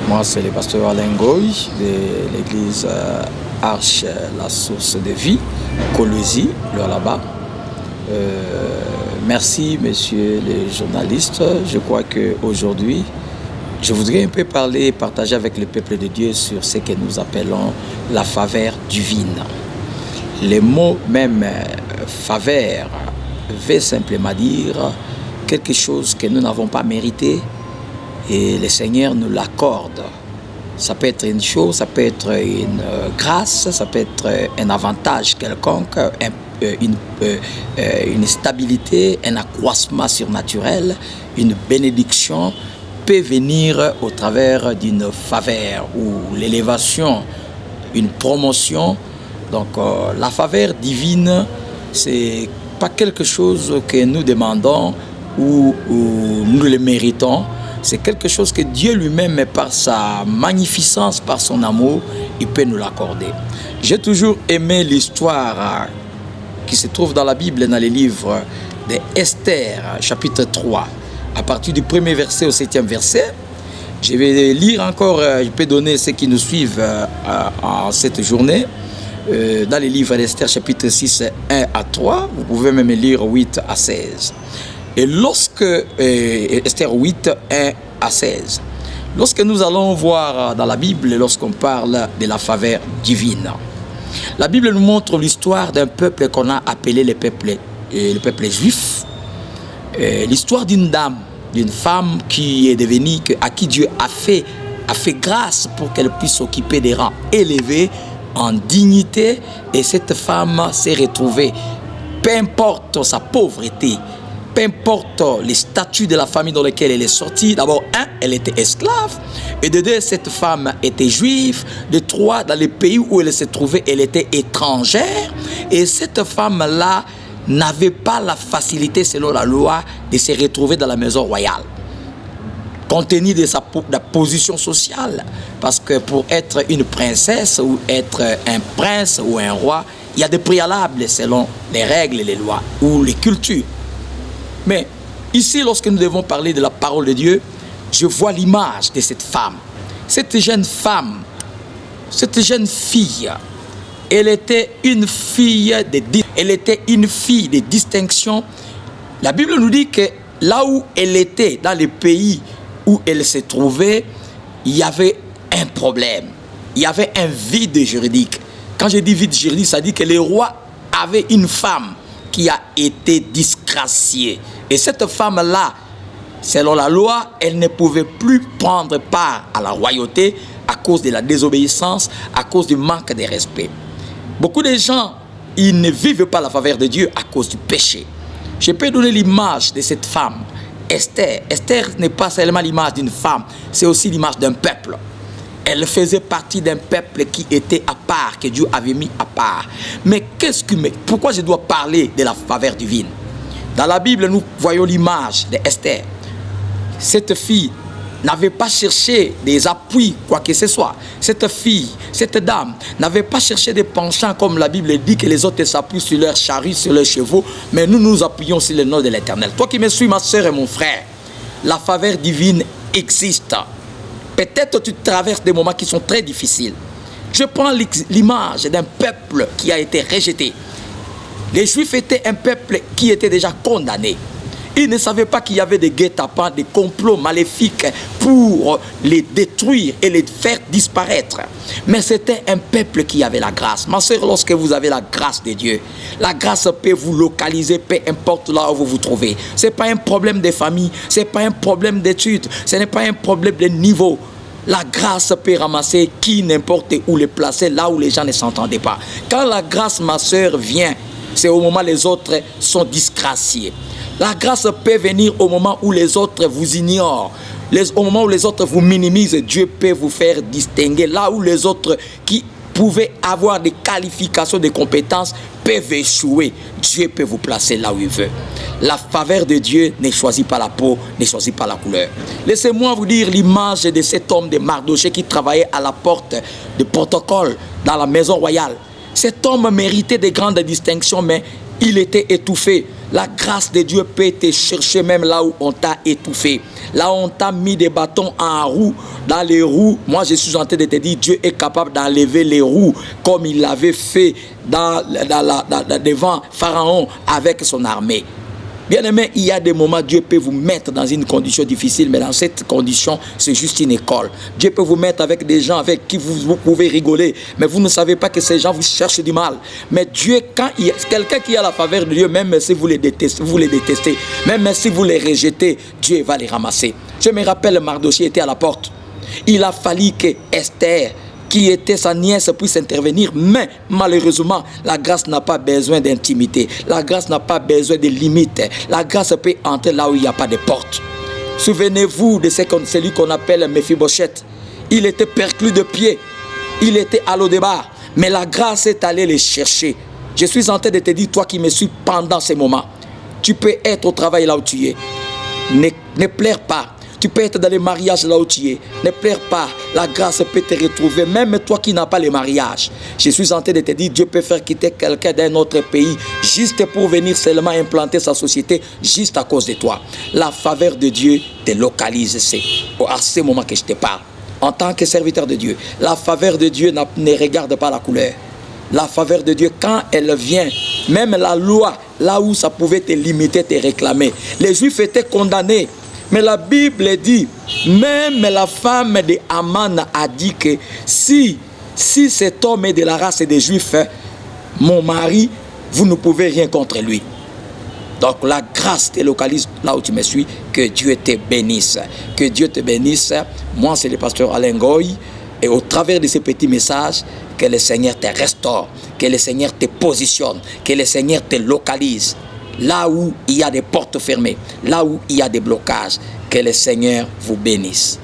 Moi, c'est le pasteur Alain Goy de l'église Arche, la source de vie, Colosie, là-bas. Merci, messieurs les journalistes. Je crois qu'aujourd'hui, je voudrais un peu partager avec le peuple de Dieu sur ce que nous appelons la faveur divine. Le mot même faveur veut simplement dire quelque chose que nous n'avons pas mérité et le Seigneur nous l'accorde. Ça peut être une chose, ça peut être une grâce, ça peut être un avantage quelconque, une stabilité, un accroissement surnaturel, une bénédiction peut venir au travers d'une faveur ou l'élévation, une promotion. Donc la faveur divine, c'est pas quelque chose que nous demandons ou nous le méritons. C'est quelque chose que Dieu lui-même, par sa magnificence, par son amour, il peut nous l'accorder. J'ai toujours aimé l'histoire qui se trouve dans la Bible, dans les livres d'Esther, chapitre 3, à partir du 1er verset au 7e verset. Je vais lire encore, je peux donner ceux qui nous suivent en cette journée. Dans les livres d'Esther, chapitre 6, 1 à 3, vous pouvez même lire 8 à 16. Et lorsque, Esther 8, 1 à 16, lorsque nous allons voir dans la Bible, lorsqu'on parle de la faveur divine, la Bible nous montre l'histoire d'un peuple qu'on a appelé le peuple juif, l'histoire d'une dame, d'une femme qui est devenue, à qui Dieu a fait grâce pour qu'elle puisse s'occuper des rangs élevés en dignité, et cette femme s'est retrouvée, peu importe sa pauvreté, peu importe les statuts de la famille dans laquelle elle est sortie. D'abord, elle était esclave. Et de deux, cette femme était juive. De trois, dans les pays où elle se trouvait, elle était étrangère. Et cette femme-là n'avait pas la facilité, selon la loi, de se retrouver dans la maison royale, compte tenu de la position sociale. Parce que pour être une princesse ou être un prince ou un roi, il y a des préalables selon les règles et les lois ou les cultures. Mais ici, lorsque nous devons parler de la parole de Dieu, je vois l'image de cette femme. Cette jeune femme, cette jeune fille, elle était une fille de distinction. La Bible nous dit que là où elle était, dans les pays où elle se trouvait, il y avait un problème. Il y avait un vide juridique. Quand je dis vide juridique, ça dit que le roi avait une femme qui a été disgraciée. Et cette femme-là, selon la loi, elle ne pouvait plus prendre part à la royauté à cause de la désobéissance, à cause du manque de respect. Beaucoup de gens, ils ne vivent pas la faveur de Dieu à cause du péché. Je peux donner l'image de cette femme, Esther. Esther n'est pas seulement l'image d'une femme, c'est aussi l'image d'un peuple. Elle faisait partie d'un peuple qui était à part, que Dieu avait mis à part. Mais pourquoi je dois parler de la faveur divine? Dans la Bible, nous voyons l'image d'Esther. Cette fille n'avait pas cherché des appuis, quoi que ce soit. Cette fille, cette dame, n'avait pas cherché des penchants, comme la Bible dit que les autres s'appuient sur leurs charrues, sur leurs chevaux, mais nous nous appuyons sur le nom de l'Éternel. Toi qui me suis, ma soeur et mon frère, la faveur divine existe. Peut-être tu traverses des moments qui sont très difficiles. Je prends l'image d'un peuple qui a été rejeté. Les Juifs étaient un peuple qui était déjà condamné. Ils ne savaient pas qu'il y avait des guet-apens, des complots maléfiques pour les détruire et les faire disparaître. Mais c'était un peuple qui avait la grâce. Ma soeur, lorsque vous avez la grâce de Dieu, la grâce peut vous localiser, peu importe là où vous vous trouvez. Ce n'est pas un problème de famille, ce n'est pas un problème d'études, ce n'est pas un problème de niveau. La grâce peut ramasser qui n'importe où les placer là où les gens ne s'entendaient pas. Quand la grâce, ma soeur, vient, c'est au moment où les autres sont disgraciés. La grâce peut venir au moment où les autres vous ignorent. Au moment où les autres vous minimisent, Dieu peut vous faire distinguer. Là où les autres qui pouvaient avoir des qualifications, des compétences, peuvent échouer. Dieu peut vous placer là où il veut. La faveur de Dieu ne choisit pas la peau, ne choisit pas la couleur. Laissez-moi vous dire l'image de cet homme de Mardochée qui travaillait à la porte de protocole dans la maison royale. Cet homme méritait de grandes distinctions, mais il était étouffé. La grâce de Dieu peut te chercher même là où on t'a étouffé. Là où on t'a mis des bâtons en roue, dans les roues. Moi, je suis en train de te dire, Dieu est capable d'enlever les roues comme il l'avait fait devant Pharaon avec son armée. Bien aimé, il y a des moments, Dieu peut vous mettre dans une condition difficile, mais dans cette condition, c'est juste une école. Dieu peut vous mettre avec des gens avec qui vous pouvez rigoler, mais vous ne savez pas que ces gens vous cherchent du mal. Mais Dieu, quand il y a quelqu'un qui a la faveur de Dieu, même si vous les détestez, même si vous les rejetez, Dieu va les ramasser. Je me rappelle, Mardochée était à la porte. Il a fallu que Esther, qui était sa nièce, puisse intervenir, mais malheureusement, la grâce n'a pas besoin d'intimité, la grâce n'a pas besoin de limites, la grâce peut entrer là où il n'y a pas de porte. Souvenez-vous de celui qu'on appelle Mephibosheth. Il était perclus de pied, il était à l'eau de bar, mais la grâce est allée le chercher. Je suis en train de te dire, toi qui me suis pendant ces moments, tu peux être au travail là où tu es, ne pleure pas. Tu peux être dans les mariages là où tu es. Ne pleure pas. La grâce peut te retrouver. Même toi qui n'as pas le mariage. Je suis en train de te dire, Dieu peut faire quitter quelqu'un d'un autre pays juste pour venir seulement implanter sa société juste à cause de toi. La faveur de Dieu te localise. C'est à ce moment que je te parle. En tant que serviteur de Dieu, la faveur de Dieu ne regarde pas la couleur. La faveur de Dieu, quand elle vient, même la loi, là où ça pouvait te limiter, te réclamer. Les Juifs étaient condamnés. Mais la Bible dit, même la femme de Aman a dit que si cet homme est de la race des Juifs, mon mari, vous ne pouvez rien contre lui. Donc la grâce te localise là où tu me suis. Que Dieu te bénisse. Que Dieu te bénisse. Moi, c'est le pasteur Alain Goy. Et au travers de ces petits messages, que le Seigneur te restaure. Que le Seigneur te positionne. Que le Seigneur te localise. Là où il y a des portes fermées, là où il y a des blocages, que le Seigneur vous bénisse.